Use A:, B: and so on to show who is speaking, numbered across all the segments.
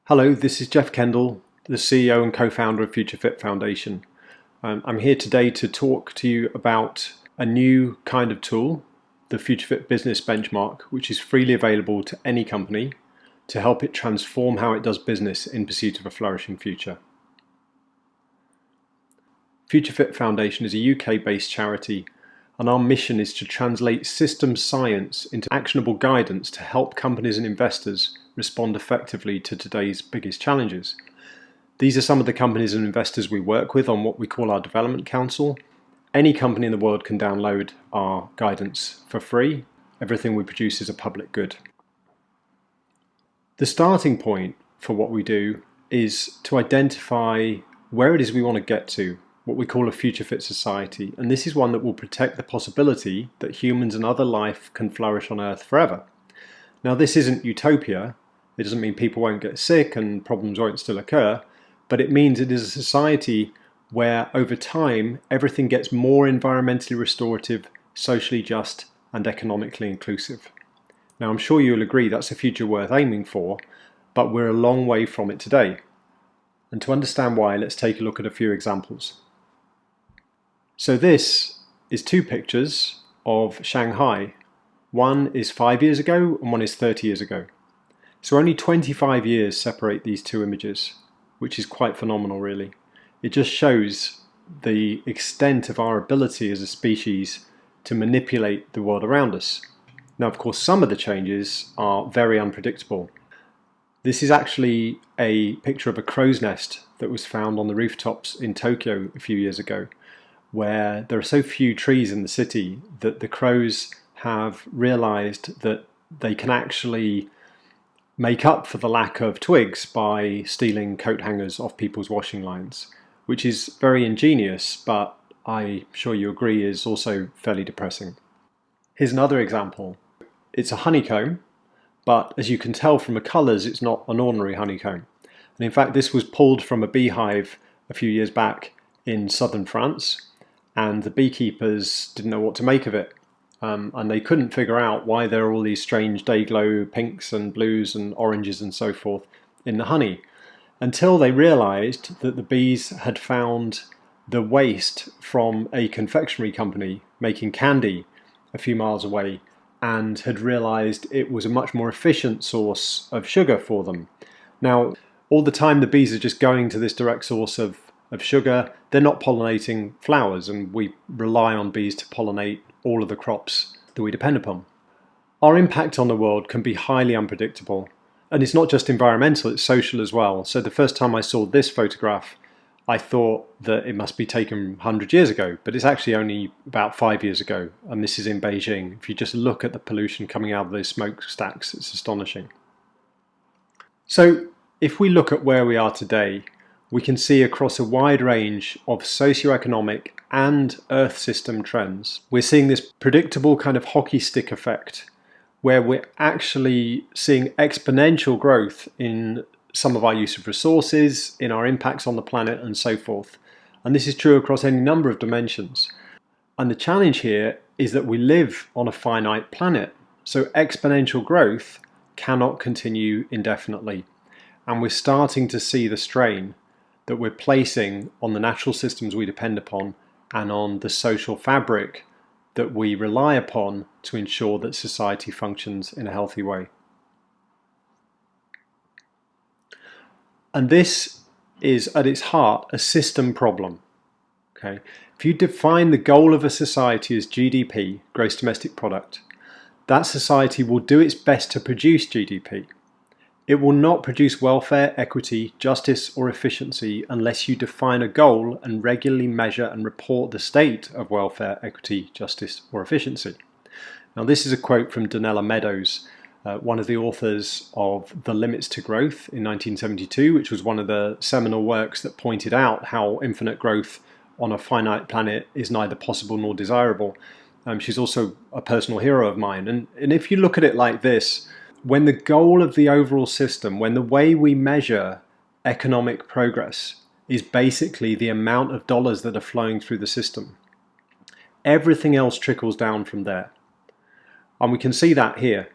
A: Hello, this is Jeff Kendall, the CEO and co-founder of FutureFit Foundation. I'm here today to talk to you about a new kind of tool, the FutureFit Business Benchmark, which is freely available to any company to help it transform how it does business in pursuit of a flourishing future. FutureFit Foundation is a UK-based charity, and our mission is to translate systems science into actionable guidance to help companies and investors respond effectively to today's biggest challenges. These are some of the companies and investors we work with on what we call our Development Council. Any company in the world can download our guidance for free. Everything we produce is a public good. The starting point for what we do is to identify where it is we want to get to, what we call a future fit society, and this is one that will protect the possibility that humans and other life can flourish on Earth forever. Now, this isn't utopia. It doesn't mean people won't get sick and problems won't still occur, but it means it is a society where over time everything gets more environmentally restorative, socially just and economically inclusive. Now, I'm sure you'll agree that's a future worth aiming for, but we're a long way from it today. And to understand why, let's take a look at a few examples. So this is two pictures of Shanghai. One is 5 years ago and one is 30 years ago. So only 25 years separate these two images, which is quite phenomenal really. It just shows the extent of our ability as a species to manipulate the world around us. Now, of course, some of the changes are very unpredictable. This is actually a picture of a crow's nest that was found on the rooftops in Tokyo a few years ago, where there are so few trees in the city that the crows have realized that they can actually make up for the lack of twigs by stealing coat hangers off people's washing lines, which is very ingenious, but I'm sure you agree is also fairly depressing. Here's another example. It's a honeycomb, but as you can tell from the colours, it's not an ordinary honeycomb. And in fact, this was pulled from a beehive a few years back in southern France, and the beekeepers didn't know what to make of it. And they couldn't figure out why there are all these strange day glow pinks and blues and oranges and so forth in the honey, until they realised that the bees had found the waste from a confectionery company making candy a few miles away, and had realised it was a much more efficient source of sugar for them. Now, all the time the bees are just going to this direct source of sugar. They're not pollinating flowers, and we rely on bees to pollinate all of the crops that we depend upon. Our impact on the world can be highly unpredictable, and it's not just environmental, it's social as well. So the first time I saw this photograph, I thought that it must be taken 100 years ago, but it's actually only about 5 years ago, and this is in Beijing. If you just look at the pollution coming out of those smokestacks, it's astonishing. So if we look at where we are today, we can see across a wide range of socioeconomic and Earth system trends, we're seeing this predictable kind of hockey stick effect, where we're actually seeing exponential growth in some of our use of resources, in our impacts on the planet and so forth. And this is true across any number of dimensions. And the challenge here is that we live on a finite planet, so exponential growth cannot continue indefinitely. And we're starting to see the strain that we're placing on the natural systems we depend upon and on the social fabric that we rely upon to ensure that society functions in a healthy way. And this is at its heart a system problem. Okay? If you define the goal of a society as GDP, gross domestic product, that society will do its best to produce GDP. It will not produce welfare, equity, justice or efficiency unless you define a goal and regularly measure and report the state of welfare, equity, justice or efficiency. Now, this is a quote from Donella Meadows, one of the authors of The Limits to Growth in 1972, which was one of the seminal works that pointed out how infinite growth on a finite planet is neither possible nor desirable. She's also a personal hero of mine. And if you look at it like this, when the goal of the overall system, when the way we measure economic progress is basically the amount of dollars that are flowing through the system, everything else trickles down from there. And we can see that here.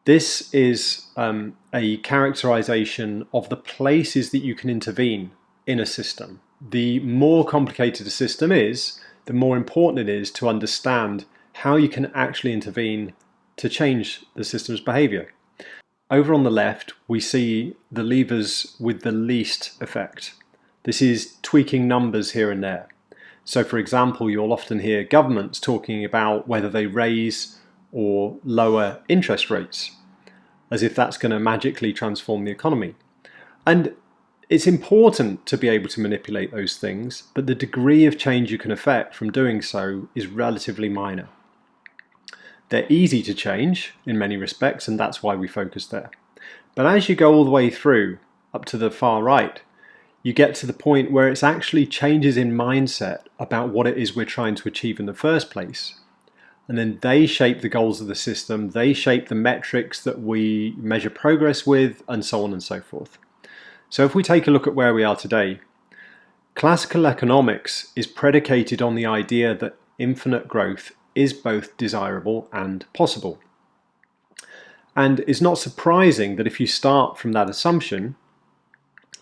A: This is a characterization of the places that you can intervene in a system. The more complicated a system is, the more important it is to understand how you can actually intervene to change the system's behavior. Over on the left, we see the levers with the least effect. This is tweaking numbers here and there. So for example, you'll often hear governments talking about whether they raise or lower interest rates, as if that's going to magically transform the economy. And it's important to be able to manipulate those things, but the degree of change you can affect from doing so is relatively minor. They're easy to change in many respects, and that's why we focus there. But as you go all the way through, up to the far right, you get to the point where it's actually changes in mindset about what it is we're trying to achieve in the first place. And then they shape the goals of the system, they shape the metrics that we measure progress with, and so on and so forth. So if we take a look at where we are today, classical economics is predicated on the idea that infinite growth is both desirable and possible. And it's not surprising that if you start from that assumption,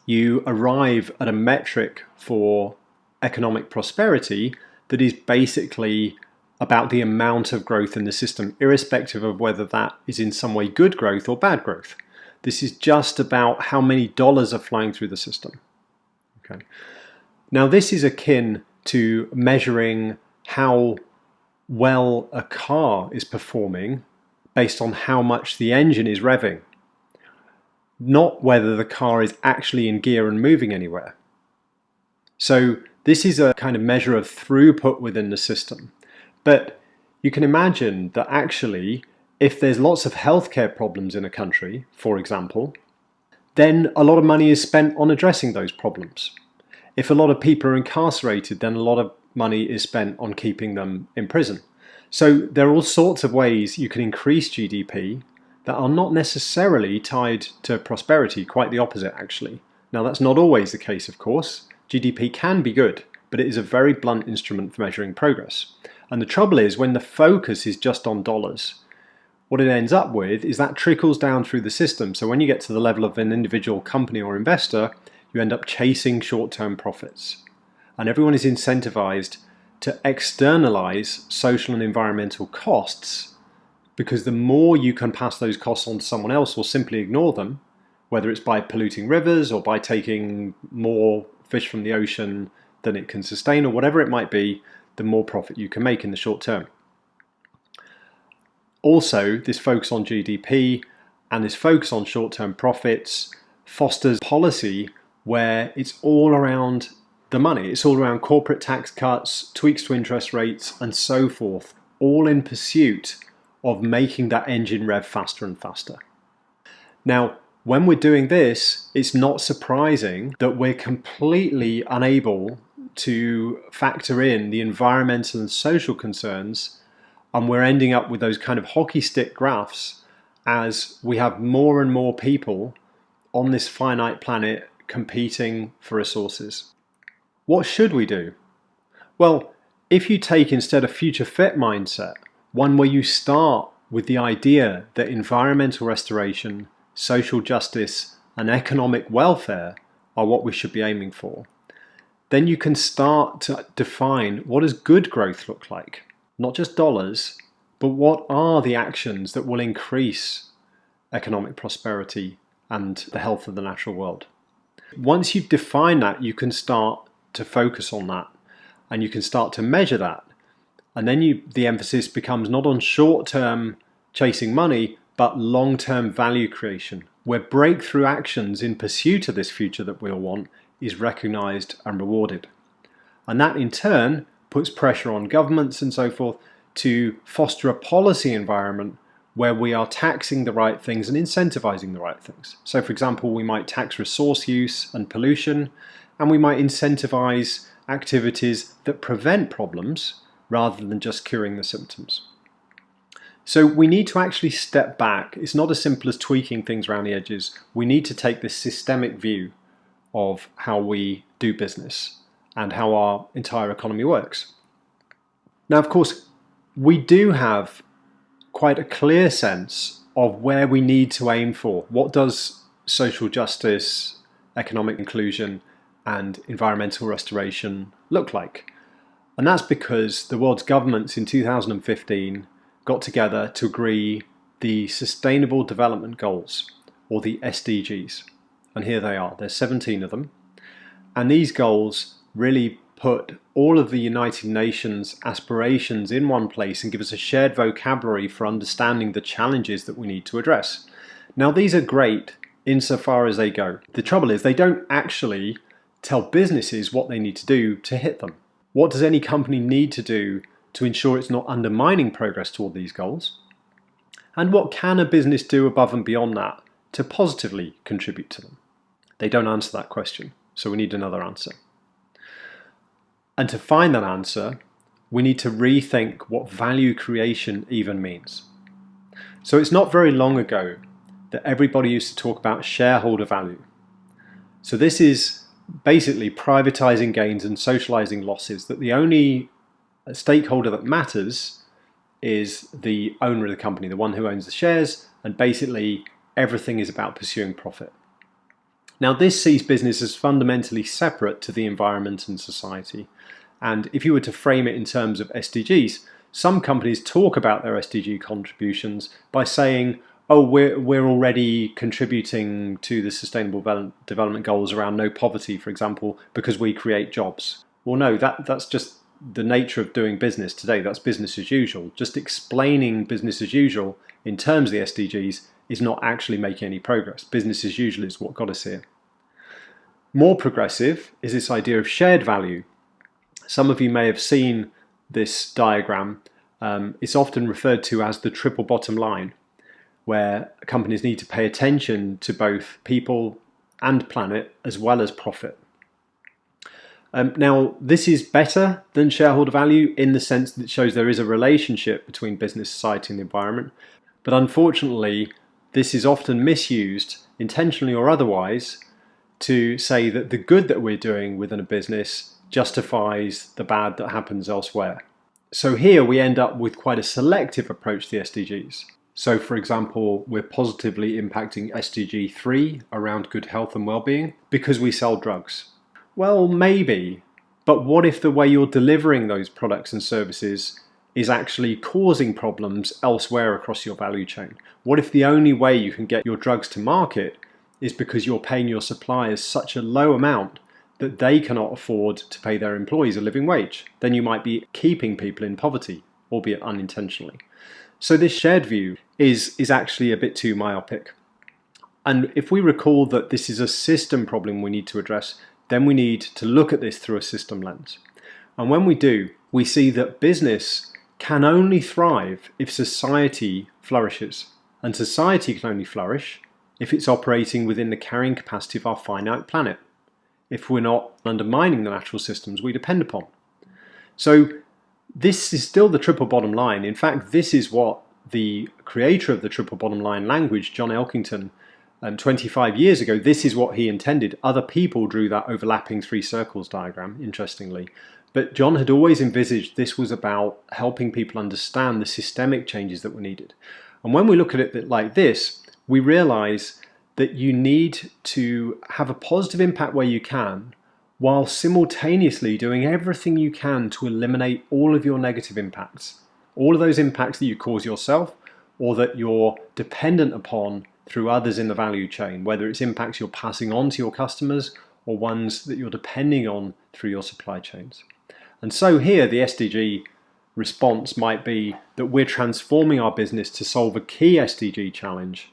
A: you arrive at a metric for economic prosperity that is basically about the amount of growth in the system, irrespective of whether that is in some way good growth or bad growth. This is just about how many dollars are flying through the system. Okay. Now this is akin to measuring how well a car is performing based on how much the engine is revving, not whether the car is actually in gear and moving anywhere. So this is a kind of measure of throughput within the system. But you can imagine that actually, if there's lots of healthcare problems in a country, for example, then a lot of money is spent on addressing those problems. If a lot of people are incarcerated, then a lot of money is spent on keeping them in prison. So there are all sorts of ways you can increase GDP that are not necessarily tied to prosperity, quite the opposite actually. Now that's not always the case, of course. GDP can be good, but it is a very blunt instrument for measuring progress. And the trouble is, when the focus is just on dollars, what it ends up with is that trickles down through the system. So when you get to the level of an individual company or investor, you end up chasing short-term profits. And everyone is incentivized to externalize social and environmental costs, because the more you can pass those costs on to someone else or simply ignore them, whether it's by polluting rivers or by taking more fish from the ocean than it can sustain or whatever it might be, the more profit you can make in the short term. Also, this focus on GDP and this focus on short-term profits fosters policy where it's all around the money. It's all around corporate tax cuts, tweaks to interest rates, and so forth, all in pursuit of making that engine rev faster and faster. Now, when we're doing this, it's not surprising that we're completely unable to factor in the environmental and social concerns, and we're ending up with those kind of hockey stick graphs as we have more and more people on this finite planet competing for resources. What should we do? Well, if you take instead a future fit mindset, one where you start with the idea that environmental restoration, social justice, and economic welfare are what we should be aiming for, then you can start to define what does good growth look like. Not just dollars, but what are the actions that will increase economic prosperity and the health of the natural world. Once you've defined that, you can start to focus on that and you can start to measure that. And then the emphasis becomes not on short-term chasing money, but long-term value creation, where breakthrough actions in pursuit of this future that we all want is recognized and rewarded. And that in turn puts pressure on governments and so forth to foster a policy environment where we are taxing the right things and incentivizing the right things. So for example, we might tax resource use and pollution, and we might incentivize activities that prevent problems rather than just curing the symptoms. So we need to actually step back. It's not as simple as tweaking things around the edges. We need to take this systemic view of how we do business and how our entire economy works. Now, of course, we do have quite a clear sense of where we need to aim for. What does social justice, economic inclusion, and environmental restoration look like? And that's because the world's governments in 2015 got together to agree the Sustainable Development Goals, or the SDGs. And here they are. There's 17 of them. And these goals really put all of the United Nations aspirations in one place and give us a shared vocabulary for understanding the challenges that we need to address. Now, these are great insofar as they go. The trouble is they don't actually tell businesses what they need to do to hit them. What does any company need to do to ensure it's not undermining progress toward these goals? And what can a business do above and beyond that to positively contribute to them? They don't answer that question, so we need another answer. And to find that answer, we need to rethink what value creation even means. So it's not very long ago that everybody used to talk about shareholder value. So this is basically privatizing gains and socializing losses, that the only stakeholder that matters is the owner of the company, the one who owns the shares, and basically everything is about pursuing profit. Now, this sees business as fundamentally separate to the environment and society. And if you were to frame it in terms of SDGs, some companies talk about their SDG contributions by saying, oh, we're already contributing to the Sustainable Development Goals around no poverty, for example, because we create jobs. Well, no, that's just the nature of doing business today. That's business as usual. Just explaining business as usual in terms of the SDGs is not actually making any progress. Business as usual is what got us here. More progressive is this idea of shared value. Some of you may have seen this diagram. It's often referred to as the triple bottom line, where companies need to pay attention to both people and planet as well as profit. Now, this is better than shareholder value in the sense that it shows there is a relationship between business, society, and the environment. But unfortunately, this is often misused, intentionally or otherwise, to say that the good that we're doing within a business justifies the bad that happens elsewhere. So here we end up with quite a selective approach to the SDGs. So, for example, we're positively impacting SDG 3 around good health and well-being because we sell drugs. Well, maybe, but what if the way you're delivering those products and services is actually causing problems elsewhere across your value chain? What if the only way you can get your drugs to market is because you're paying your suppliers such a low amount that they cannot afford to pay their employees a living wage? Then you might be keeping people in poverty, albeit unintentionally. So this shared view is actually a bit too myopic. And if we recall that this is a system problem we need to address, then we need to look at this through a system lens. And when we do, we see that business can only thrive if society flourishes. And society can only flourish if it's operating within the carrying capacity of our finite planet, if we're not undermining the natural systems we depend upon. So this is still the triple bottom line. In fact, this is what the creator of the triple bottom line language, John Elkington, 25 years ago, this is what he intended. Other people drew that overlapping three circles diagram, interestingly. But John had always envisaged this was about helping people understand the systemic changes that were needed. And when we look at it like this, we realize that you need to have a positive impact where you can, while simultaneously doing everything you can to eliminate all of your negative impacts. All of those impacts that you cause yourself or that you're dependent upon through others in the value chain, whether it's impacts you're passing on to your customers or ones that you're depending on through your supply chains. And so here the SDG response might be that we're transforming our business to solve a key SDG challenge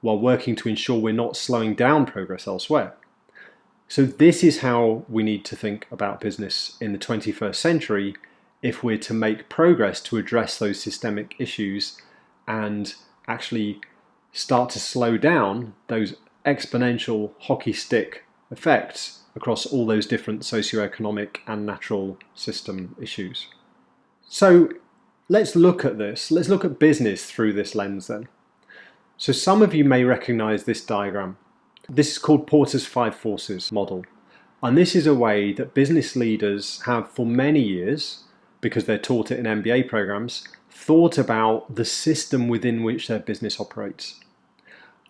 A: while working to ensure we're not slowing down progress elsewhere. So this is how we need to think about business in the 21st century if we're to make progress to address those systemic issues and actually start to slow down those exponential hockey stick effects across all those different socioeconomic and natural system issues. So let's look at this. Let's look at business through this lens then. So some of you may recognize this diagram. This is called Porter's Five Forces model. And this is a way that business leaders have for many years, because they're taught it in MBA programs, thought about the system within which their business operates.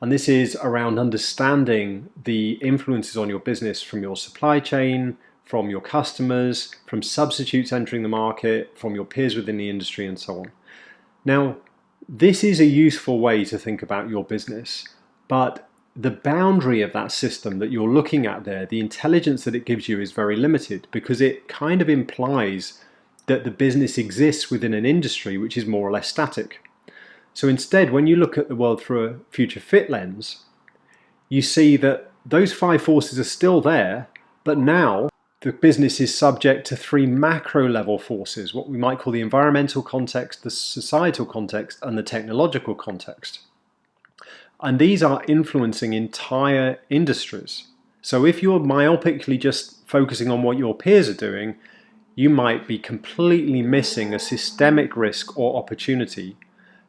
A: And this is around understanding the influences on your business from your supply chain, from your customers, from substitutes entering the market, from your peers within the industry, and so on. Now, this is a useful way to think about your business, but the boundary of that system that you're looking at there, the intelligence that it gives you, is very limited, because it kind of implies that the business exists within an industry which is more or less static. So instead, when you look at the world through a future fit lens, you see that those 5 forces are still there, but now the business is subject to 3 macro level forces, what we might call the environmental context, the societal context, and the technological context. And these are influencing entire industries. So if you're myopically just focusing on what your peers are doing, you might be completely missing a systemic risk or opportunity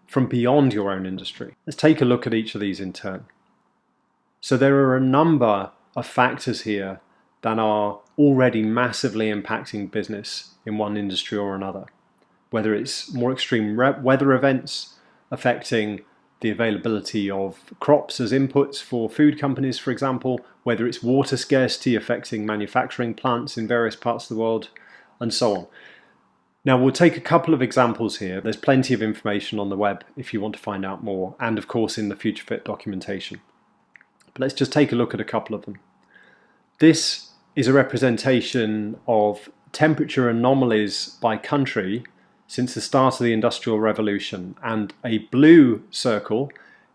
A: from beyond your own industry. Let's take a look at each of these in turn. So there are a number of factors here that are already massively impacting business in one industry or another, whether it's more extreme weather events affecting the availability of crops as inputs for food companies, for example, whether it's water scarcity affecting manufacturing plants in various parts of the world, and so on. Now, we'll take a couple of examples here. There's plenty of information on the web if you want to find out more, and of course in the Future Fit documentation. But let's just take a look at a couple of them. This is a representation of temperature anomalies by country since the start of the Industrial Revolution, and a blue circle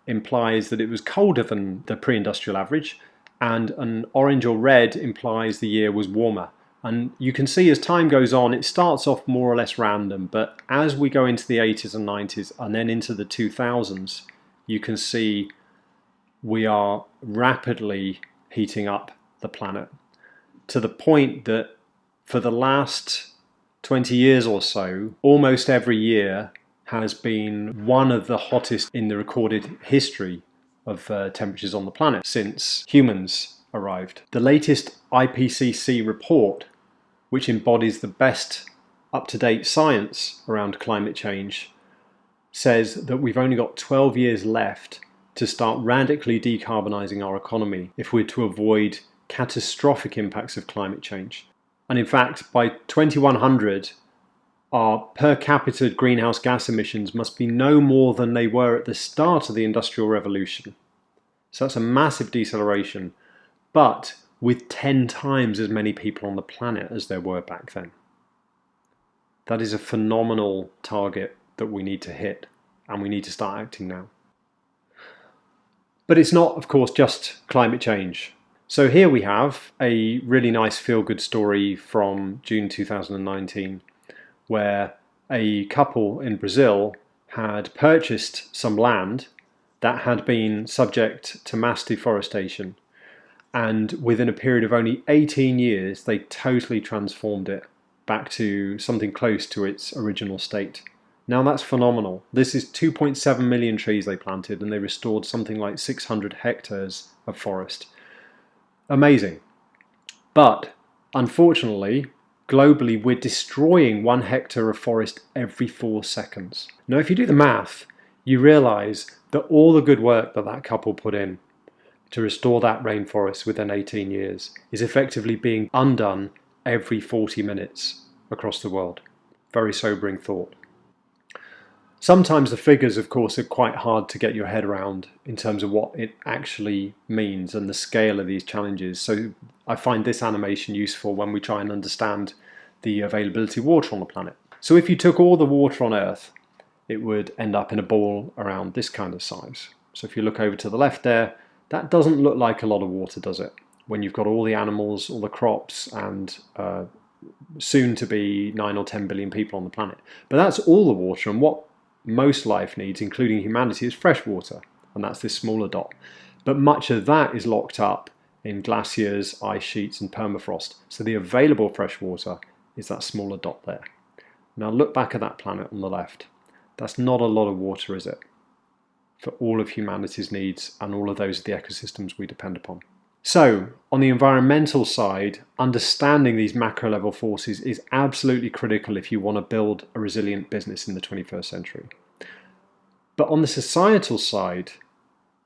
A: implies that it was colder than the pre-industrial average, and an orange or red implies the year was warmer. And you can see as time goes on, it starts off more or less random, but as we go into the 80s and 90s and then into the 2000s, you can see we are rapidly heating up the planet to the point that for the last 20 years or so, almost every year has been one of the hottest in the recorded history of temperatures on the planet since humans arrived. The latest IPCC report, which embodies the best up-to-date science around climate change, says that we've only got 12 years left to start radically decarbonising our economy if we're to avoid catastrophic impacts of climate change. And in fact, by 2100, our per capita greenhouse gas emissions must be no more than they were at the start of the Industrial Revolution. So that's a massive deceleration, but with 10 times as many people on the planet as there were back then. That is a phenomenal target that we need to hit, and we need to start acting now. But it's not, of course, just climate change. So here we have a really nice feel-good story from June 2019, where a couple in Brazil had purchased some land that had been subject to mass deforestation, and within a period of only 18 years they totally transformed it back to something close to its original state. Now that's phenomenal. This is 2.7 million trees they planted, and they restored something like 600 hectares of forest. Amazing. But unfortunately, globally, we're destroying 1 hectare of forest every 4 seconds. Now, if you do the math, you realize that all the good work that that couple put in to restore that rainforest within 18 years is effectively being undone every 40 minutes across the world. Very sobering thought. Sometimes the figures, of course, are quite hard to get your head around in terms of what it actually means and the scale of these challenges. So I find this animation useful when we try and understand the availability of water on the planet. So if you took all the water on Earth, it would end up in a ball around this kind of size. So if you look over to the left there, that doesn't look like a lot of water, does it? When you've got all the animals, all the crops, and soon to be 9 or 10 billion people on the planet. But that's all the water, and what most life needs, including humanity, is fresh water, and that's this smaller dot. But much of that is locked up in glaciers, ice sheets, and permafrost. So the available fresh water is that smaller dot there. Now look back at that planet on the left. That's not a lot of water, is it? For all of humanity's needs and all of those of the ecosystems we depend upon. So, on the environmental side, understanding these macro level forces is absolutely critical if you want to build a resilient business in the 21st century. But on the societal side,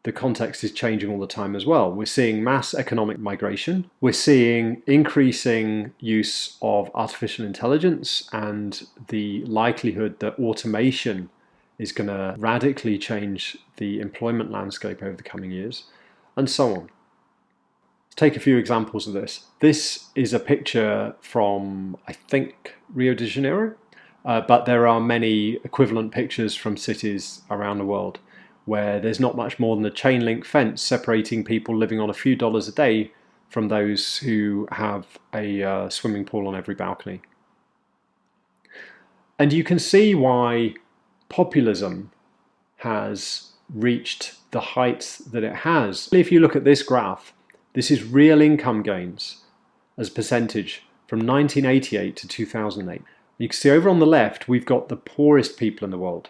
A: the context is changing all the time as well. We're seeing mass economic migration. We're seeing increasing use of artificial intelligence and the likelihood that automation is going to radically change the employment landscape over the coming years, and so on. Let's take a few examples of this. This is a picture from, I think, Rio de Janeiro, but there are many equivalent pictures from cities around the world where there's not much more than a chain link fence separating people living on a few dollars a day from those who have a swimming pool on every balcony. And you can see why populism has reached the heights that it has. If you look at this graph, this is real income gains as a percentage from 1988 to 2008. You can see over on the left, we've got the poorest people in the world,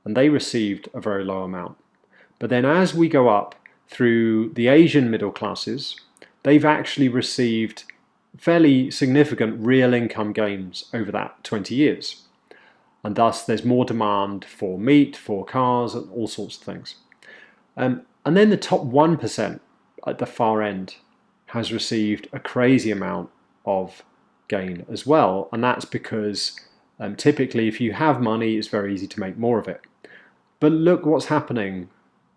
A: and they received a very low amount. But then as we go up through the Asian middle classes, they've actually received fairly significant real income gains over that 20 years. And thus there's more demand for meat, for cars, and all sorts of things. And then the top 1% at the far end has received a crazy amount of gain as well. And that's because typically if you have money, it's very easy to make more of it. But look what's happening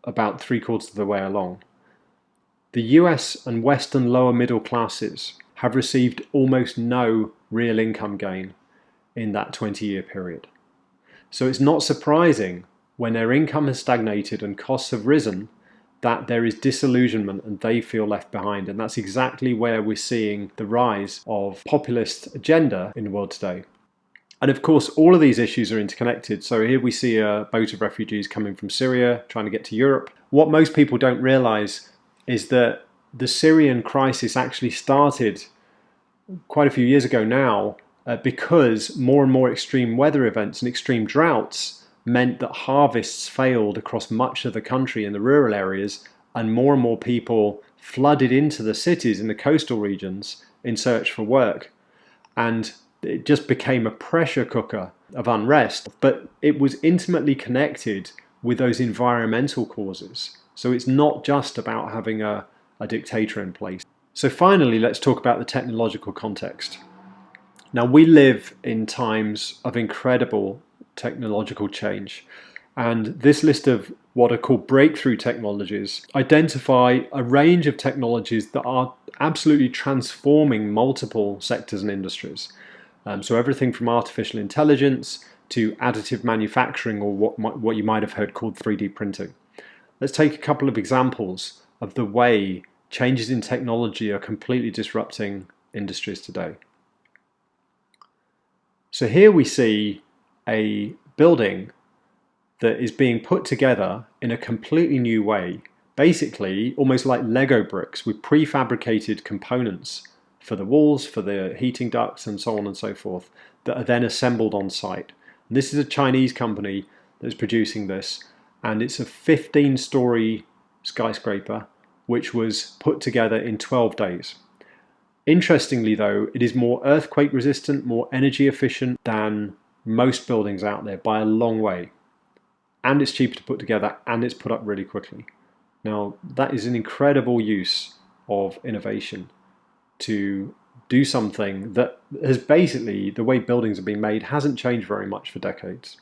A: about 3/4 of the way along. The US and Western lower middle classes have received almost no real income gain in that 20-year period. So it's not surprising when their income has stagnated and costs have risen that there is disillusionment and they feel left behind. And that's exactly where we're seeing the rise of populist agenda in the world today. And of course, all of these issues are interconnected. So here we see a boat of refugees coming from Syria, trying to get to Europe. What most people don't realize is that the Syrian crisis actually started quite a few years ago now because more and more extreme weather events and extreme droughts meant that harvests failed across much of the country in the rural areas, and more people flooded into the cities in the coastal regions in search for work. And it just became a pressure cooker of unrest, but it was intimately connected with those environmental causes. So it's not just about having a dictator in place. So finally, let's talk about the technological context. Now, we live in times of incredible technological change, and this list of what are called breakthrough technologies identify a range of technologies that are absolutely transforming multiple sectors and industries. So everything from artificial intelligence to additive manufacturing, or what you might have heard called 3D printing. Let's take a couple of examples of the way changes in technology are completely disrupting industries today. So here we see a building that is being put together in a completely new way, basically almost like Lego bricks with prefabricated components for the walls, for the heating ducts, and so on and so forth, that are then assembled on site. And this is a Chinese company that's producing this, and it's a 15-story skyscraper which was put together in 12 days. Interestingly though, it is more earthquake resistant, more energy efficient than most buildings out there by a long way. And it's cheaper to put together, and it's put up really quickly. Now, that is an incredible use of innovation to do something that has basically, the way buildings are being made hasn't changed very much for decades.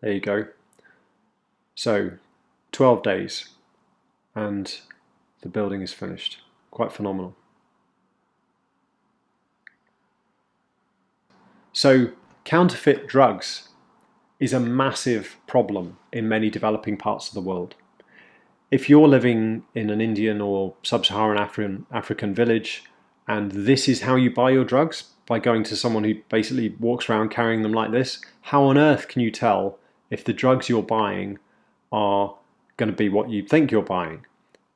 A: There you go. So 12 days and the building is finished. Quite phenomenal. So counterfeit drugs is a massive problem in many developing parts of the world. If you're living in an Indian or sub-Saharan African village and this is how you buy your drugs, by going to someone who basically walks around carrying them like this, how on earth can you tell if the drugs you're buying are going to be what you think you're buying?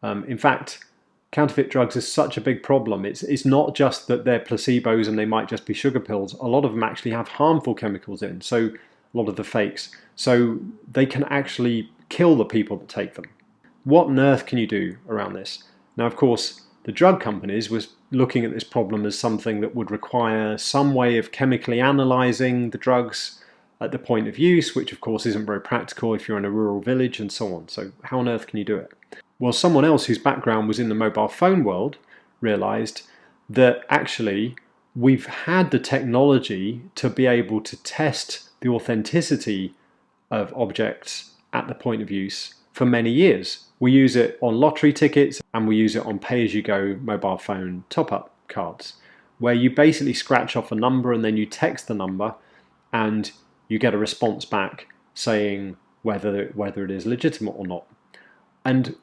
A: In fact, counterfeit drugs are such a big problem. It's not just that they're placebos and they might just be sugar pills. A lot of them actually have harmful chemicals in, so a lot of the fakes. So they can actually kill the people that take them. What on earth can you do around this? Now, of course, the drug companies was looking at this problem as something that would require some way of chemically analysing the drugs at the point of use, which of course isn't very practical if you're in a rural village and so on. So how on earth can you do it? Well, someone else whose background was in the mobile phone world realised that actually we've had the technology to be able to test the authenticity of objects at the point of use for many years. We use it on lottery tickets and we use it on pay-as-you-go mobile phone top-up cards, where you basically scratch off a number and then you text the number and you get a response back saying whether it is legitimate or not. And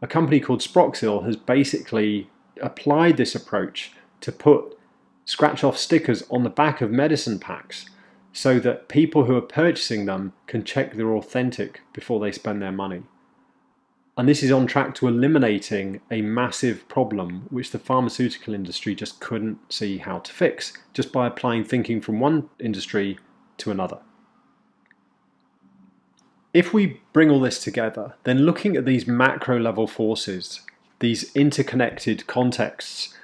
A: a company called Sproxil has basically applied this approach to put scratch-off stickers on the back of medicine packs so that people who are purchasing them can check they're authentic before they spend their money. And this is on track to eliminating a massive problem which the pharmaceutical industry just couldn't see how to fix, just by applying thinking from one industry to another. If we bring all this together, then looking at these macro level forces, these interconnected contexts,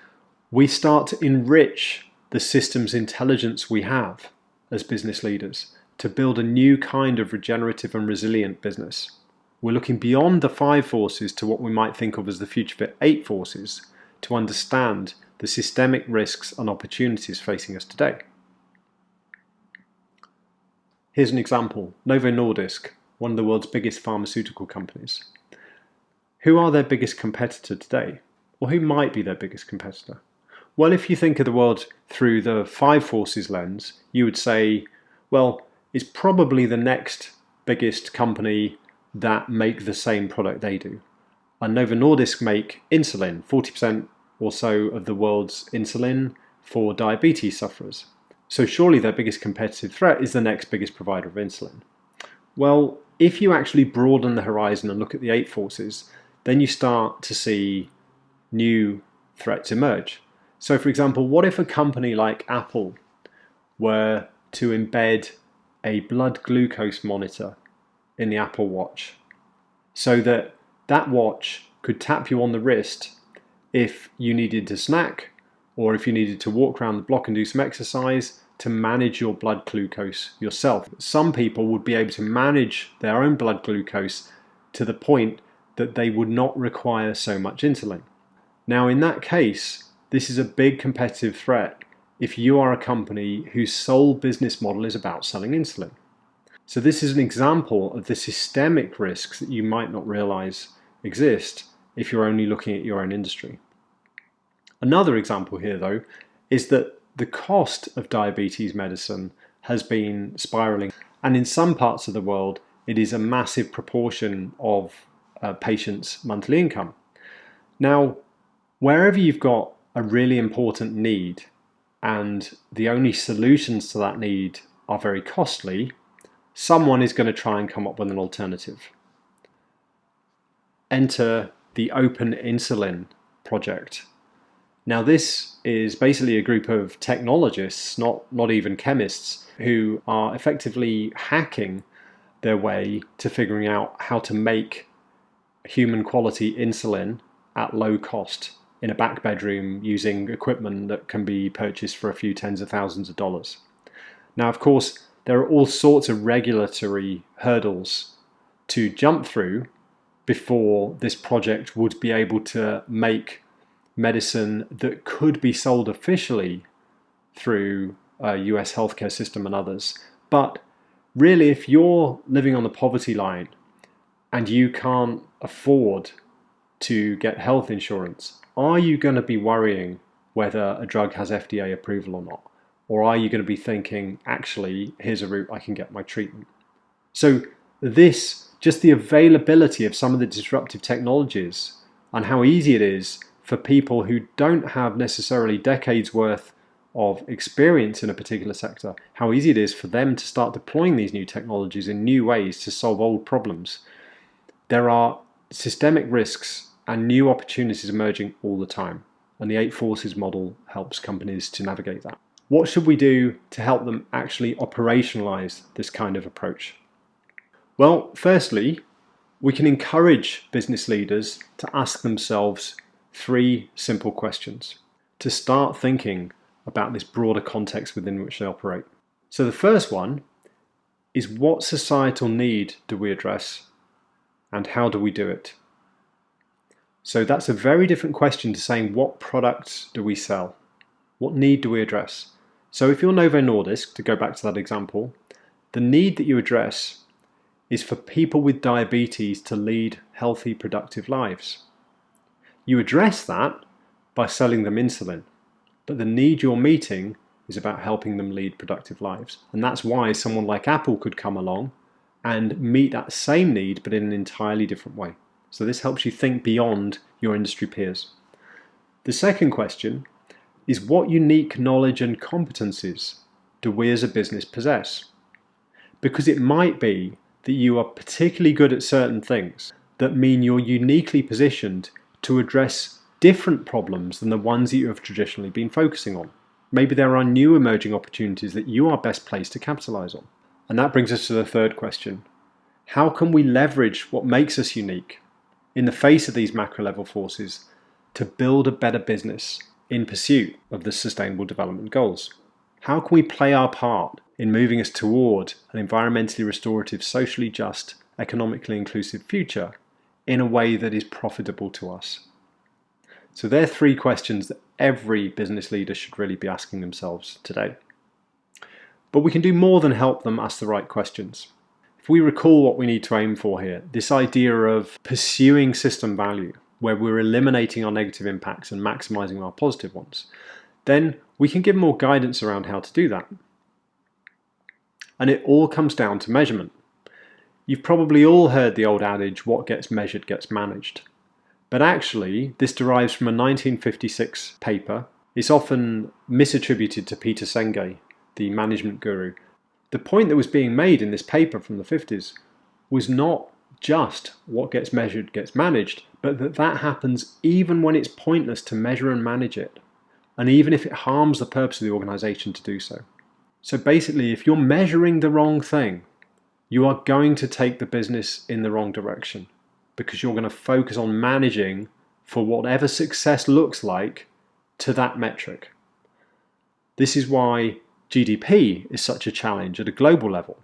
A: we start to enrich the systems intelligence we have as business leaders to build a new kind of regenerative and resilient business. We're looking beyond the 5 forces to what we might think of as the Future Fit 8 forces to understand the systemic risks and opportunities facing us today. Here's an example. Novo Nordisk, one of the world's biggest pharmaceutical companies. Who are their biggest competitor today? Or who might be their biggest competitor? Well, if you think of the world through the 5 forces lens, you would say, well, it's probably the next biggest company that make the same product they do. And Novo Nordisk make insulin, 40% or so of the world's insulin for diabetes sufferers. So surely their biggest competitive threat is the next biggest provider of insulin. Well, if you actually broaden the horizon and look at the 8 forces, then you start to see new threats emerge. So for example, what if a company like Apple were to embed a blood glucose monitor in the Apple Watch so that that watch could tap you on the wrist if you needed to snack or if you needed to walk around the block and do some exercise to manage your blood glucose yourself. Some people would be able to manage their own blood glucose to the point that they would not require so much insulin. Now in that case, this is a big competitive threat if you are a company whose sole business model is about selling insulin. So this is an example of the systemic risks that you might not realize exist if you're only looking at your own industry. Another example here, though, is that the cost of diabetes medicine has been spiraling, and in some parts of the world, it is a massive proportion of patients' monthly income. Now, wherever you've got a really important need and the only solutions to that need are very costly, someone is going to try and come up with an alternative. Enter the Open Insulin project. Now this is basically a group of technologists, not even chemists, who are effectively hacking their way to figuring out how to make human quality insulin at low cost in a back bedroom using equipment that can be purchased for a few tens of thousands of dollars. Now, of course, there are all sorts of regulatory hurdles to jump through before this project would be able to make medicine that could be sold officially through a US healthcare system and others. But really, if you're living on the poverty line and you can't afford to get health insurance, are you going to be worrying whether a drug has FDA approval or not? Or are you going to be thinking, actually, here's a route I can get my treatment? So this, just the availability of some of the disruptive technologies and how easy it is for people who don't have necessarily decades worth of experience in a particular sector, how easy it is for them to start deploying these new technologies in new ways to solve old problems. There are systemic risks and new opportunities emerging all the time. And the 8 Forces model helps companies to navigate that. What should we do to help them actually operationalize this kind of approach? Well, firstly, we can encourage business leaders to ask themselves 3 simple questions to start thinking about this broader context within which they operate. So the first one is, what societal need do we address and how do we do it? So that's a very different question to saying, what products do we sell? What need do we address? So if you're Novo Nordisk, to go back to that example, the need that you address is for people with diabetes to lead healthy, productive lives. You address that by selling them insulin, but the need you're meeting is about helping them lead productive lives. And that's why someone like Apple could come along and meet that same need, but in an entirely different way. So this helps you think beyond your industry peers. The second question is, what unique knowledge and competencies do we as a business possess? Because it might be that you are particularly good at certain things that mean you're uniquely positioned to address different problems than the ones that you have traditionally been focusing on. Maybe there are new emerging opportunities that you are best placed to capitalize on. And that brings us to the third question. How can we leverage what makes us unique in the face of these macro level forces to build a better business in pursuit of the Sustainable Development Goals? How can we play our part in moving us toward an environmentally restorative, socially just, economically inclusive future in a way that is profitable to us? So they're 3 questions that every business leader should really be asking themselves today. But we can do more than help them ask the right questions. If we recall what we need to aim for here, this idea of pursuing system value, where we're eliminating our negative impacts and maximizing our positive ones, then we can give more guidance around how to do that. And it all comes down to measurement. You've probably all heard the old adage, what gets measured gets managed. But actually, this derives from a 1956 paper. It's often misattributed to Peter Senge, the management guru. The point that was being made in this paper from the 50s was not just what gets measured gets managed, but that happens even when it's pointless to measure and manage it, and even if it harms the purpose of the organization to do so. So basically, if you're measuring the wrong thing, you are going to take the business in the wrong direction, because you're going to focus on managing for whatever success looks like to that metric. This is why GDP is such a challenge at a global level.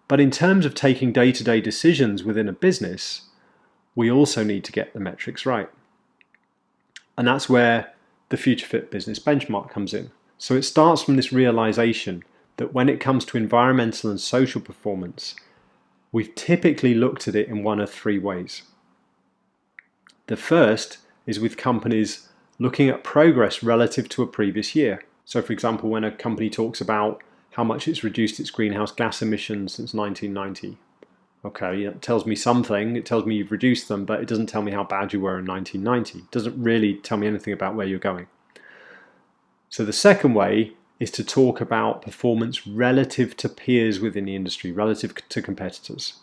A: But in terms of taking day-to-day decisions within a business, we also need to get the metrics right. And that's where the Future Fit Business Benchmark comes in. So it starts from this realization that when it comes to environmental and social performance, we've typically looked at it in one of 3 ways. The first is with companies looking at progress relative to a previous year. So for example, when a company talks about how much it's reduced its greenhouse gas emissions since 1990. Okay, it tells me something, it tells me you've reduced them, but it doesn't tell me how bad you were in 1990. It doesn't really tell me anything about where you're going. So the second way is to talk about performance relative to peers within the industry, relative to competitors.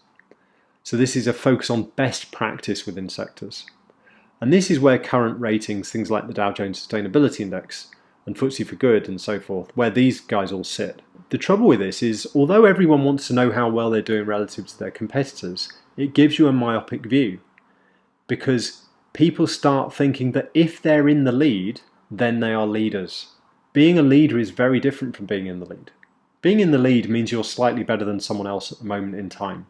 A: So this is a focus on best practice within sectors. And this is where current ratings, things like the Dow Jones Sustainability Index and FTSE4Good and so forth, where these guys all sit. The trouble with this is, although everyone wants to know how well they're doing relative to their competitors, it gives you a myopic view, because people start thinking that if they're in the lead, then they are leaders. Being a leader is very different from being in the lead. Being in the lead means you're slightly better than someone else at the moment in time.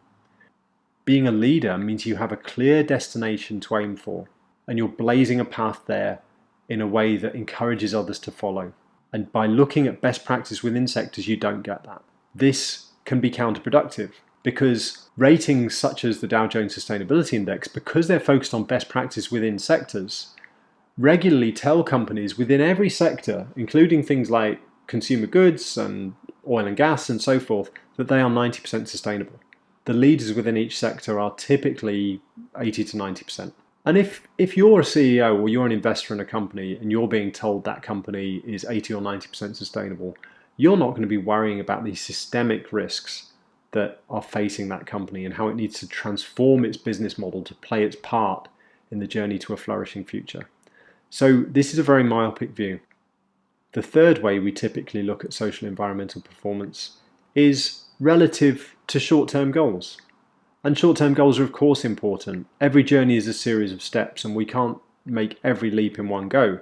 A: Being a leader means you have a clear destination to aim for, and you're blazing a path there in a way that encourages others to follow. And by looking at best practice within sectors, you don't get that. This can be counterproductive, because ratings such as the Dow Jones Sustainability Index, because they're focused on best practice within sectors, regularly tell companies within every sector, including things like consumer goods and oil and gas and so forth, that they are 90% sustainable. The leaders within each sector are typically 80 to 90%. And if you're a CEO or you're an investor in a company and you're being told that company is 80 or 90% sustainable, you're not going to be worrying about these systemic risks that are facing that company and how it needs to transform its business model to play its part in the journey to a flourishing future. So this is a very myopic view. The third way we typically look at social environmental performance is relative to short-term goals. And short-term goals are of course important. Every journey is a series of steps and we can't make every leap in one go.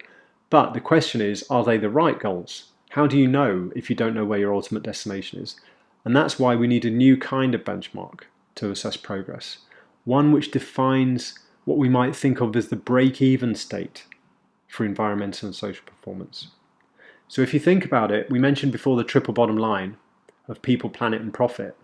A: But the question is, are they the right goals? How do you know if you don't know where your ultimate destination is? And that's why we need a new kind of benchmark to assess progress. One which defines what we might think of as the break-even state for environmental and social performance. So if you think about it, we mentioned before the triple bottom line of people, planet and profit.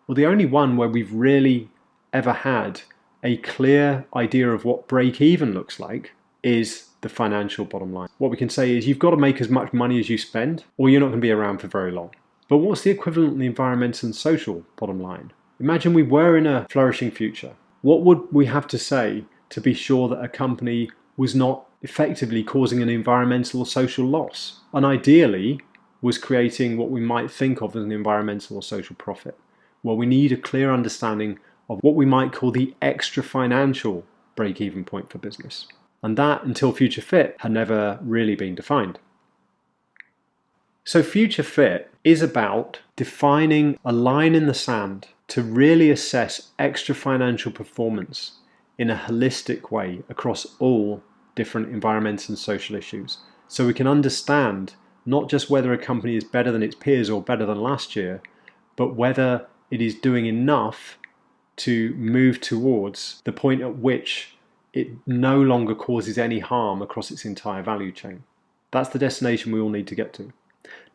A: Well, the only one where we've really ever had a clear idea of what break-even looks like is the financial bottom line. What we can say is you've got to make as much money as you spend or you're not going to be around for very long. But what's the equivalent in the environmental and social bottom line? Imagine we were in a flourishing future. What would we have to say to be sure that a company was not effectively causing an environmental or social loss, and ideally was creating what we might think of as an environmental or social profit? Well, we need a clear understanding of what we might call the extra financial break-even point for business. And that, until Future Fit, had never really been defined. So Future Fit is about defining a line in the sand to really assess extra financial performance in a holistic way across all different environmental and social issues. So we can understand not just whether a company is better than its peers or better than last year, but whether it is doing enough to move towards the point at which it no longer causes any harm across its entire value chain. That's the destination we all need to get to.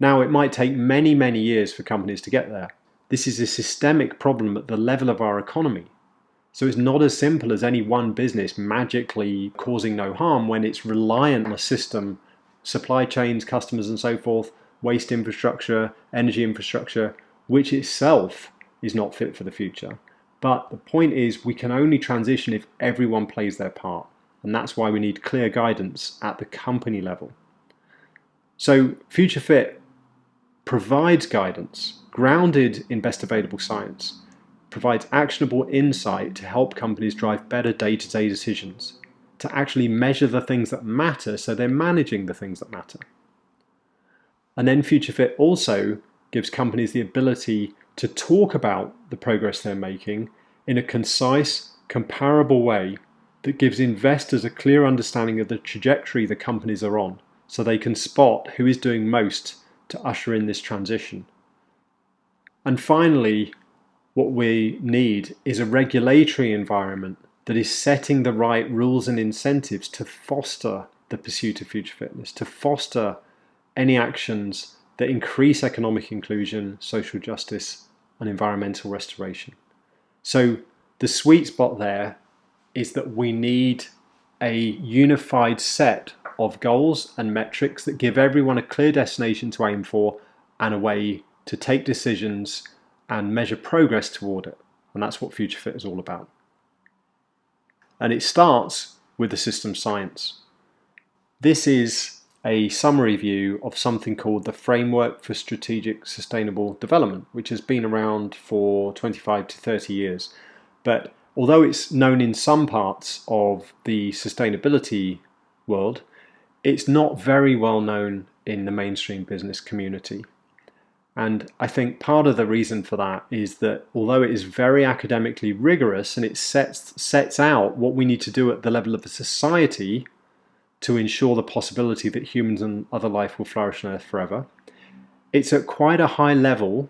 A: Now, it might take many, many years for companies to get there. This is a systemic problem at the level of our economy. So it's not as simple as any one business magically causing no harm when it's reliant on a system, supply chains, customers and so forth, waste infrastructure, energy infrastructure, which itself is not fit for the future. But the point is, we can only transition if everyone plays their part. And that's why we need clear guidance at the company level. So Future Fit provides guidance grounded in best available science, provides actionable insight to help companies drive better day-to-day decisions, to actually measure the things that matter so they're managing the things that matter. And then Future Fit also gives companies the ability to talk about the progress they're making in a concise, comparable way that gives investors a clear understanding of the trajectory the companies are on, so they can spot who is doing most to usher in this transition. And finally, what we need is a regulatory environment that is setting the right rules and incentives to foster the pursuit of future fitness, to foster any actions that increase economic inclusion, social justice, and environmental restoration. So the sweet spot there is that we need a unified set of goals and metrics that give everyone a clear destination to aim for and a way to take decisions and measure progress toward it. And that's what Future Fit is all about. And it starts with the system science. This is a summary view of something called the Framework for Strategic Sustainable Development, which has been around for 25 to 30 years. But although it's known in some parts of the sustainability world, it's not very well known in the mainstream business community. And I think part of the reason for that is that although it is very academically rigorous and it sets out what we need to do at the level of a society to ensure the possibility that humans and other life will flourish on Earth forever, it's at quite a high level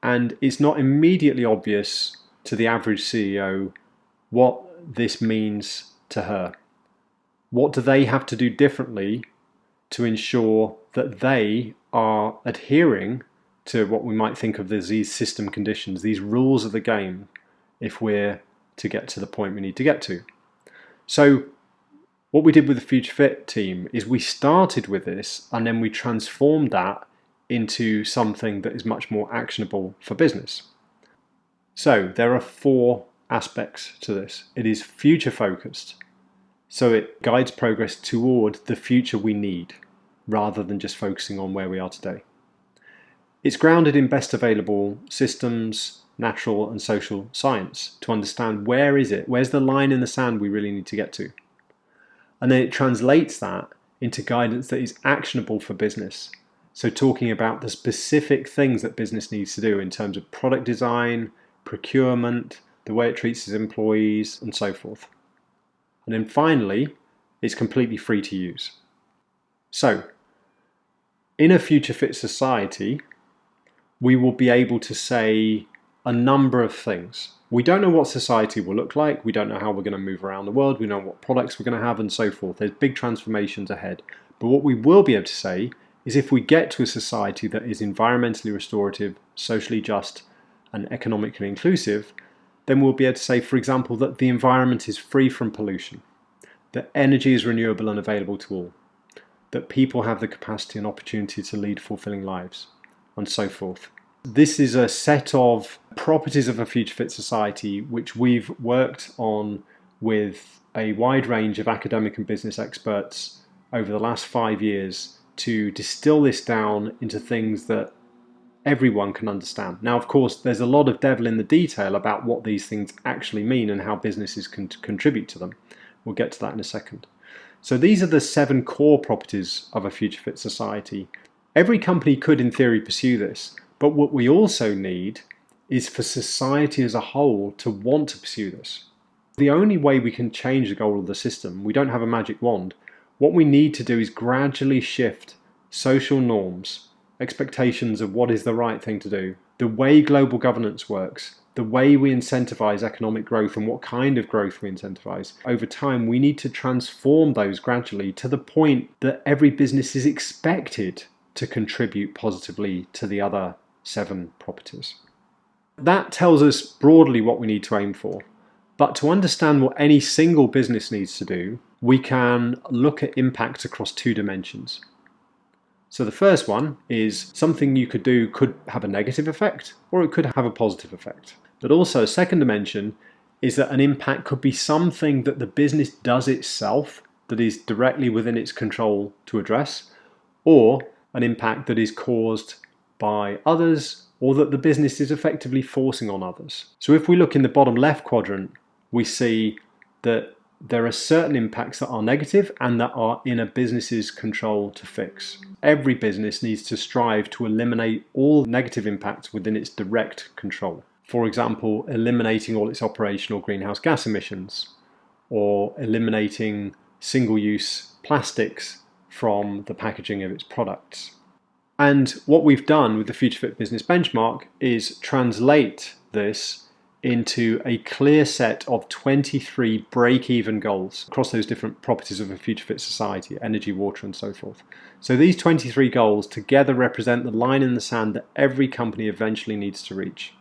A: and it's not immediately obvious to the average CEO what this means to her. What do they have to do differently to ensure that they are adhering to what we might think of as these system conditions, these rules of the game, if we're to get to the point we need to get to? So what we did with the Future Fit team is we started with this and then we transformed that into something that is much more actionable for business. So there are 4 aspects to this. It is future focused. So it guides progress toward the future we need, rather than just focusing on where we are today. It's grounded in best available systems, natural and social science to understand where's the line in the sand we really need to get to. And then it translates that into guidance that is actionable for business. So talking about the specific things that business needs to do in terms of product design, procurement, the way it treats its employees, and so forth. And then finally, it's completely free to use. So, in a future fit society, we will be able to say a number of things. We don't know what society will look like. We don't know how we're going to move around the world. We don't know what products we're going to have and so forth. There's big transformations ahead. But what we will be able to say is if we get to a society that is environmentally restorative, socially just, and economically inclusive, then we'll be able to say, for example, that the environment is free from pollution, that energy is renewable and available to all, that people have the capacity and opportunity to lead fulfilling lives, and so forth. This is a set of properties of a future fit society which we've worked on with a wide range of academic and business experts over the last 5 years to distill this down into things that everyone can understand. Now, of course, there's a lot of devil in the detail about what these things actually mean and how businesses can contribute to them. We'll get to that in a second. So these are the 7 core properties of a future fit society. Every company could, in theory, pursue this, but what we also need is for society as a whole to want to pursue this. The only way we can change the goal of the system, we don't have a magic wand. What we need to do is gradually shift social norms, expectations of what is the right thing to do, the way global governance works, the way we incentivize economic growth and what kind of growth we incentivize. Over time, we need to transform those gradually to the point that every business is expected to contribute positively to the other 7 properties. That tells us broadly what we need to aim for. But to understand what any single business needs to do, we can look at impact across 2 dimensions. So the first one is something you could do could have a negative effect or it could have a positive effect. But also a second dimension is that an impact could be something that the business does itself that is directly within its control to address, or an impact that is caused by others or that the business is effectively forcing on others. So if we look in the bottom left quadrant, we see that there are certain impacts that are negative and that are in a business's control to fix. Every business needs to strive to eliminate all negative impacts within its direct control. For example, eliminating all its operational greenhouse gas emissions, or eliminating single-use plastics from the packaging of its products. And what we've done with the Future Fit Business Benchmark is translate this into a clear set of 23 break-even goals across those different properties of a future fit society, energy, water, and so forth. So these 23 goals together represent the line in the sand that every company eventually needs to reach.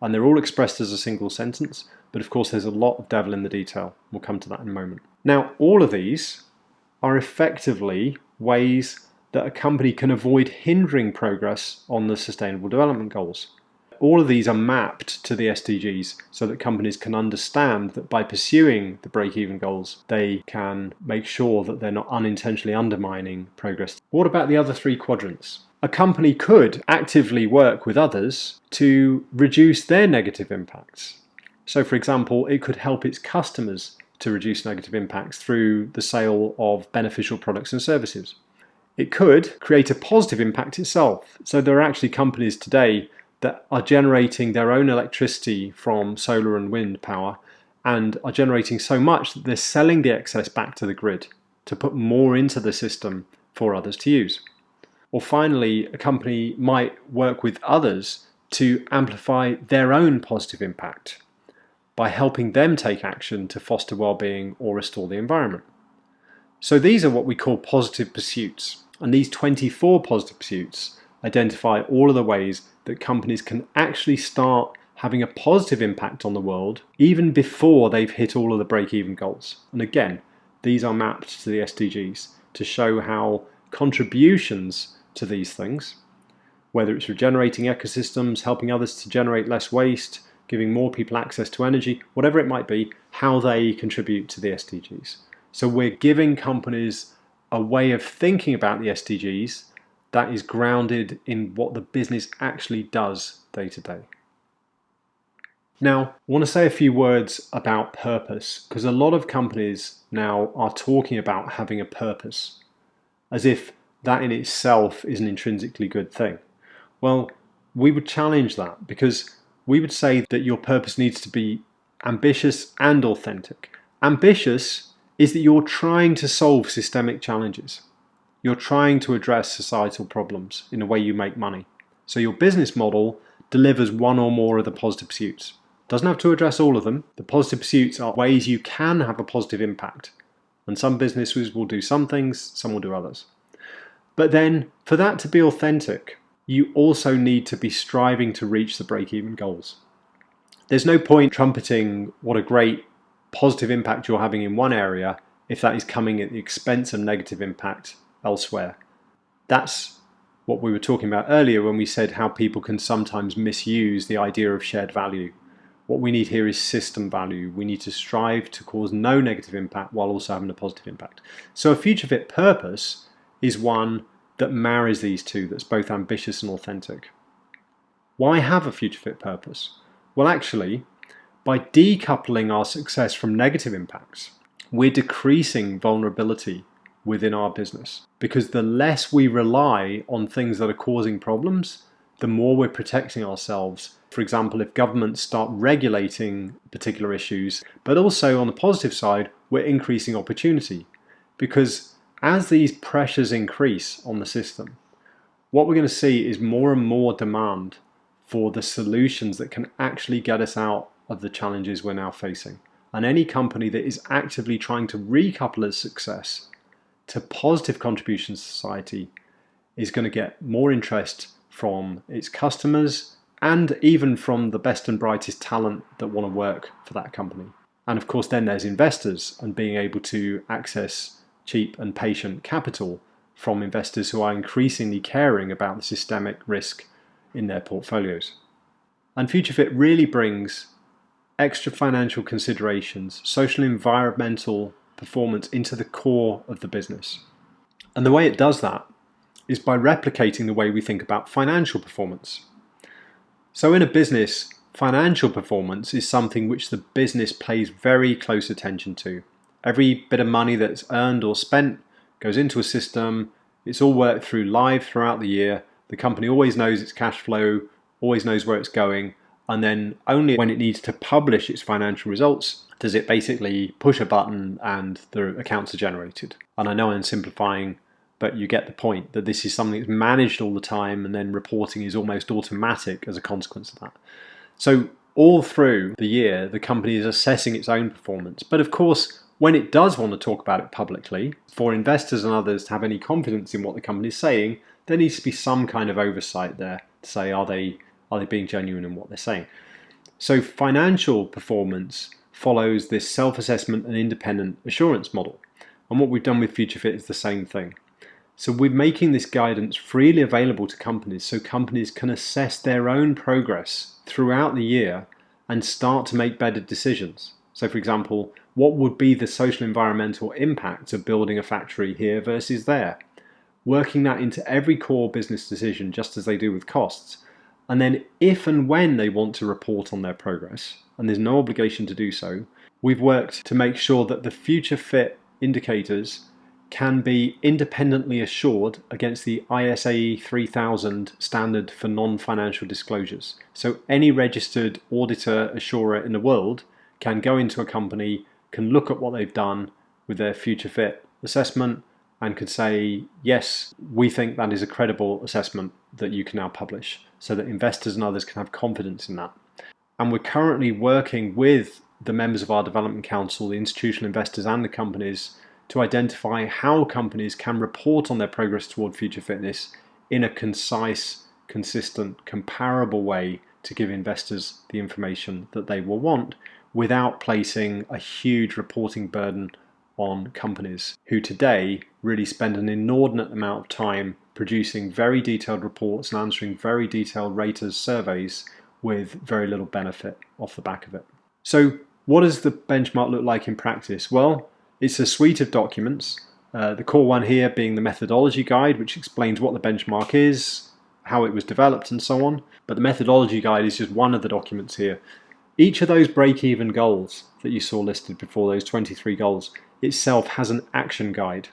A: And they're all expressed as a single sentence, but of course there's a lot of devil in the detail. We'll come to that in a moment. Now, all of these are effectively ways that a company can avoid hindering progress on the Sustainable Development Goals. All of these are mapped to the SDGs so that companies can understand that by pursuing the break-even goals, they can make sure that they're not unintentionally undermining progress. What about the other 3 quadrants? A company could actively work with others to reduce their negative impacts. So, for example, it could help its customers to reduce negative impacts through the sale of beneficial products and services. It could create a positive impact itself. So there are actually companies today that are generating their own electricity from solar and wind power and are generating so much that they're selling the excess back to the grid to put more into the system for others to use. Or finally, a company might work with others to amplify their own positive impact by helping them take action to foster well-being or restore the environment. So these are what we call positive pursuits, and these 24 positive pursuits identify all of the ways that companies can actually start having a positive impact on the world even before they've hit all of the break-even goals. And again, these are mapped to the SDGs to show how contributions to these things, whether it's regenerating ecosystems, helping others to generate less waste, giving more people access to energy, whatever it might be, how they contribute to the SDGs. So we're giving companies a way of thinking about the SDGs that is grounded in what the business actually does day to day. Now, I want to say a few words about purpose, because a lot of companies now are talking about having a purpose, as if that in itself is an intrinsically good thing. Well, we would challenge that, because we would say that your purpose needs to be ambitious and authentic. Ambitious is that you're trying to solve systemic challenges. You're trying to address societal problems in a way you make money. So your business model delivers one or more of the positive pursuits. Doesn't have to address all of them. The positive pursuits are ways you can have a positive impact. And some businesses will do some things, some will do others. But then for that to be authentic, you also need to be striving to reach the break-even goals. There's no point trumpeting what a great positive impact you're having in one area if that is coming at the expense of negative impact elsewhere. That's what we were talking about earlier when we said how people can sometimes misuse the idea of shared value. What we need here is system value. We need to strive to cause no negative impact while also having a positive impact. So a future fit purpose is one that marries these two, that's both ambitious and authentic. Why have a future fit purpose? Well, actually, by decoupling our success from negative impacts, we're decreasing vulnerability within our business, because the less we rely on things that are causing problems, the more we're protecting ourselves. For example, if governments start regulating particular issues, but also on the positive side, we're increasing opportunity, because as these pressures increase on the system, what we're going to see is more and more demand for the solutions that can actually get us out of the challenges we're now facing. And any company that is actively trying to recouple its success to positive contributions to society is going to get more interest from its customers and even from the best and brightest talent that want to work for that company. And of course, then there's investors and being able to access cheap and patient capital from investors who are increasingly caring about the systemic risk in their portfolios. And FutureFit really brings extra financial considerations, social and environmental performance into the core of the business. And the way it does that is by replicating the way we think about financial performance. So in a business, financial performance is something which the business pays very close attention to. Every bit of money that's earned or spent goes into a system. It's all worked through live throughout the year. The company always knows its cash flow, always knows where it's going, and then only when it needs to publish its financial results does it basically push a button and the accounts are generated. And I know I'm simplifying, but you get the point that this is something that's managed all the time, and then reporting is almost automatic as a consequence of that. So all through the year, the company is assessing its own performance. But of course, when it does want to talk about it publicly, for investors and others to have any confidence in what the company is saying, there needs to be some kind of oversight there to say, are they being genuine in what they're saying? So financial performance follows this self-assessment and independent assurance model. And what we've done with FutureFit is the same thing. So we're making this guidance freely available to companies so companies can assess their own progress throughout the year and start to make better decisions. So for example, what would be the social environmental impact of building a factory here versus there? Working that into every core business decision, just as they do with costs. And then if and when they want to report on their progress, and there's no obligation to do so, we've worked to make sure that the FutureFit indicators can be independently assured against the ISAE 3000 standard for non-financial disclosures. So any registered auditor assurer in the world can go into a company, can look at what they've done with their FutureFit assessment, and could say, yes, we think that is a credible assessment that you can now publish, so that investors and others can have confidence in that. And we're currently working with the members of our development council, the institutional investors and the companies, to identify how companies can report on their progress toward future fitness in a concise, consistent, comparable way to give investors the information that they will want without placing a huge reporting burden on companies who today really spend an inordinate amount of time producing very detailed reports and answering very detailed raters surveys with very little benefit off the back of it. So what does the benchmark look like in practice? Well, it's a suite of documents, the core one here being the methodology guide, which explains what the benchmark is, how it was developed and so on. But the methodology guide is just one of the documents here. Each of those break-even goals that you saw listed before, those 23 goals, itself has an action guide.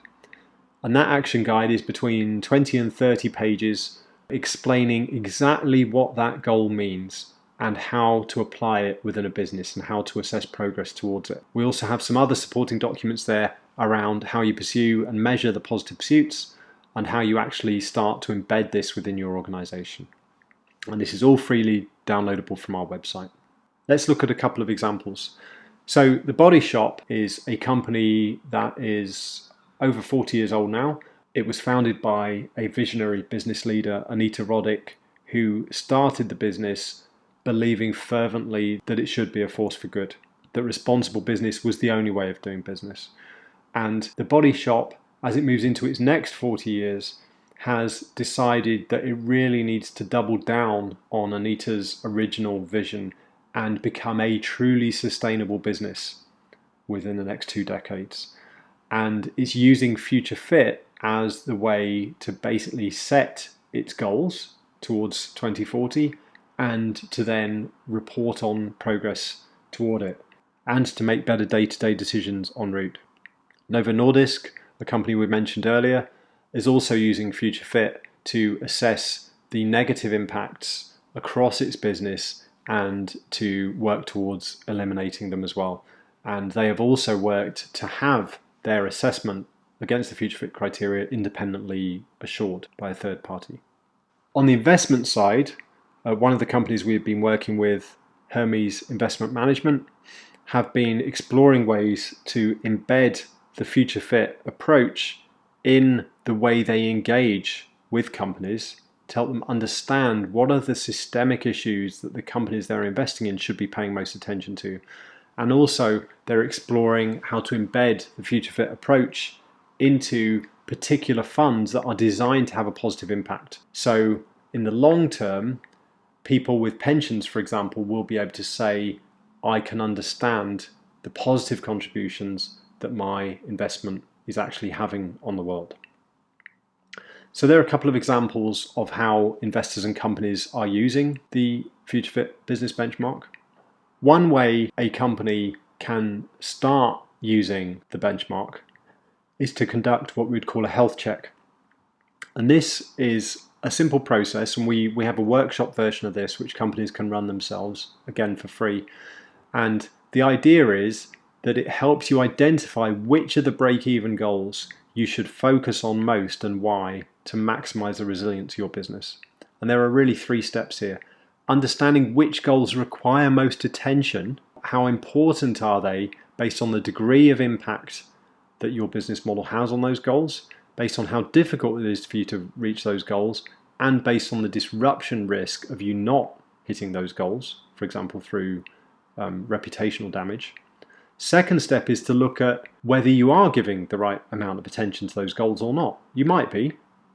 A: And that action guide is between 20 and 30 pages explaining exactly what that goal means and how to apply it within a business and how to assess progress towards it. We also have some other supporting documents there around how you pursue and measure the positive pursuits and how you actually start to embed this within your organization. And this is all freely downloadable from our website. Let's look at a couple of examples. So The Body Shop is a company that is over 40 years old now. It was founded by a visionary business leader, Anita Roddick, who started the business believing fervently that it should be a force for good, that responsible business was the only way of doing business. And The Body Shop, as it moves into its next 40 years, has decided that it really needs to double down on Anita's original vision and become a truly sustainable business within the next 2 decades. And it's using Future Fit as the way to basically set its goals towards 2040 and to then report on progress toward it and to make better day-to-day decisions en route. Novo Nordisk, the company we mentioned earlier, is also using Future Fit to assess the negative impacts across its business and to work towards eliminating them as well. And they have also worked to have their assessment against the Future Fit criteria independently assured by a third party. On the investment side, one of the companies we've been working with, Hermes Investment Management, have been exploring ways to embed the Future Fit approach in the way they engage with companies to help them understand what are the systemic issues that the companies they're investing in should be paying most attention to. And also they're exploring how to embed the Future Fit approach into particular funds that are designed to have a positive impact. So in the long term, people with pensions, for example, will be able to say, I can understand the positive contributions that my investment is actually having on the world. So there are a couple of examples of how investors and companies are using the Future Fit business benchmark. One way a company can start using the benchmark is to conduct what we'd call a health check. And this is a simple process, and we have a workshop version of this which companies can run themselves, again for free. And the idea is that it helps you identify which of the break-even goals you should focus on most and why to maximize the resilience of your business. And there are really 3 steps here. Understanding which goals require most attention, how important are they based on the degree of impact that your business model has on those goals, based on how difficult it is for you to reach those goals, and based on the disruption risk of you not hitting those goals, for example, through reputational damage. Second step is to look at whether you are giving the right amount of attention to those goals or not. You might be,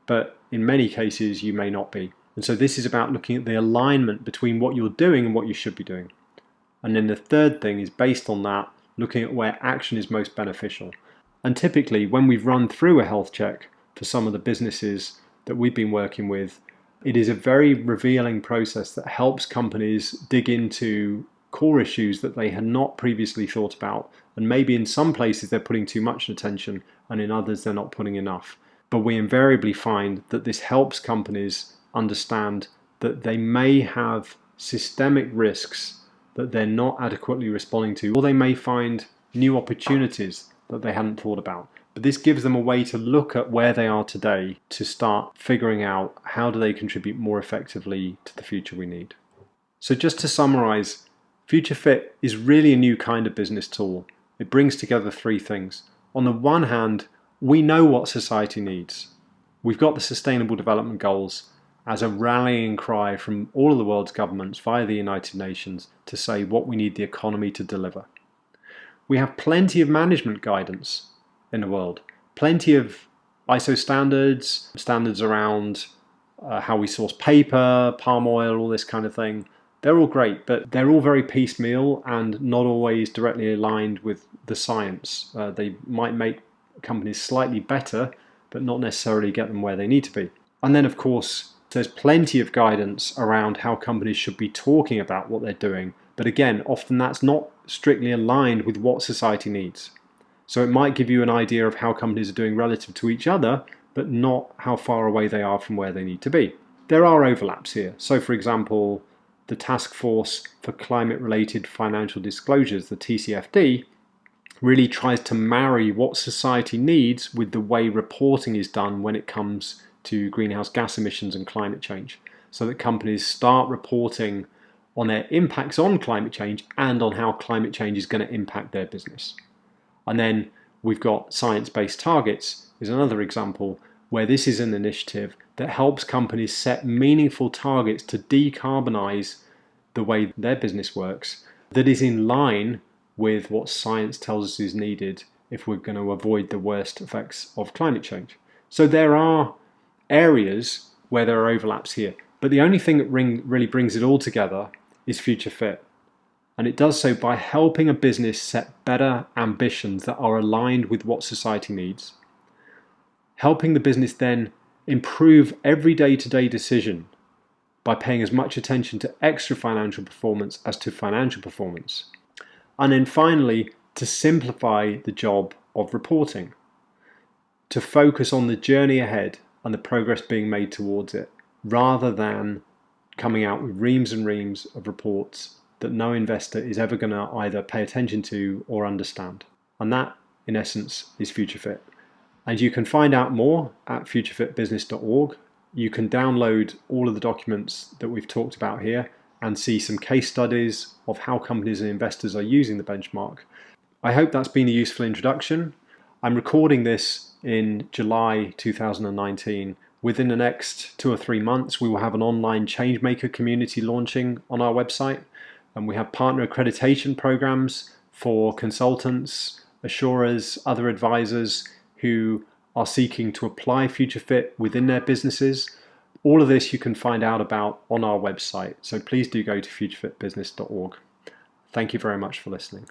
A: but in many cases you may not be. And so this is about looking at the alignment between what you're doing and what you should be doing. And then the third thing is, based on that, looking at where action is most beneficial. And typically when we've run through a health check for some of the businesses that we've been working with, it is a very revealing process that helps companies dig into core issues that they had not previously thought about. And maybe in some places they're putting too much attention and in others they're not putting enough. But we invariably find that this helps companies understand that they may have systemic risks that they're not adequately responding to, or they may find new opportunities that they hadn't thought about. But this gives them a way to look at where they are today to start figuring out how do they contribute more effectively to the future we need. So just to summarize, Future Fit is really a new kind of business tool. It brings together 3 things. On the one hand, we know what society needs. We've got the Sustainable Development Goals as a rallying cry from all of the world's governments via the United Nations to say what we need the economy to deliver. We have plenty of management guidance in the world, plenty of ISO standards, standards around how we source paper, palm oil, all this kind of thing. They're all great, but they're all very piecemeal and not always directly aligned with the science. They might make companies slightly better, but not necessarily get them where they need to be. And then, of course, there's plenty of guidance around how companies should be talking about what they're doing, But again, often that's not strictly aligned with what society needs. So it might give you an idea of how companies are doing relative to each other, but not how far away they are from where they need to be. There are overlaps here. So for example, the Task Force for Climate-Related Financial Disclosures, the TCFD, really tries to marry what society needs with the way reporting is done when it comes to greenhouse gas emissions and climate change, so that companies start reporting on their impacts on climate change and on how climate change is going to impact their business. And then we've got science-based targets is another example where this is an initiative that helps companies set meaningful targets to decarbonize the way their business works that is in line with what science tells us is needed if we're going to avoid the worst effects of climate change. So there are areas where there are overlaps here, but the only thing that really brings it all together is Future Fit. And it does so by helping a business set better ambitions that are aligned with what society needs, helping the business then improve every day-to-day decision by paying as much attention to extra financial performance as to financial performance. And then finally, to simplify the job of reporting, to focus on the journey ahead and the progress being made towards it, rather than coming out with reams and reams of reports that no investor is ever going to either pay attention to or understand. And that, in essence, is Future Fit. And you can find out more at futurefitbusiness.org. You can download all of the documents that we've talked about here and see some case studies of how companies and investors are using the benchmark. I hope that's been a useful introduction. I'm recording this in July 2019. Within the next 2 or 3 months, we will have an online Changemaker community launching on our website. And we have partner accreditation programs for consultants, assurers, other advisors who are seeking to apply Future Fit within their businesses. All of this you can find out about on our website. So please do go to futurefitbusiness.org. Thank you very much for listening.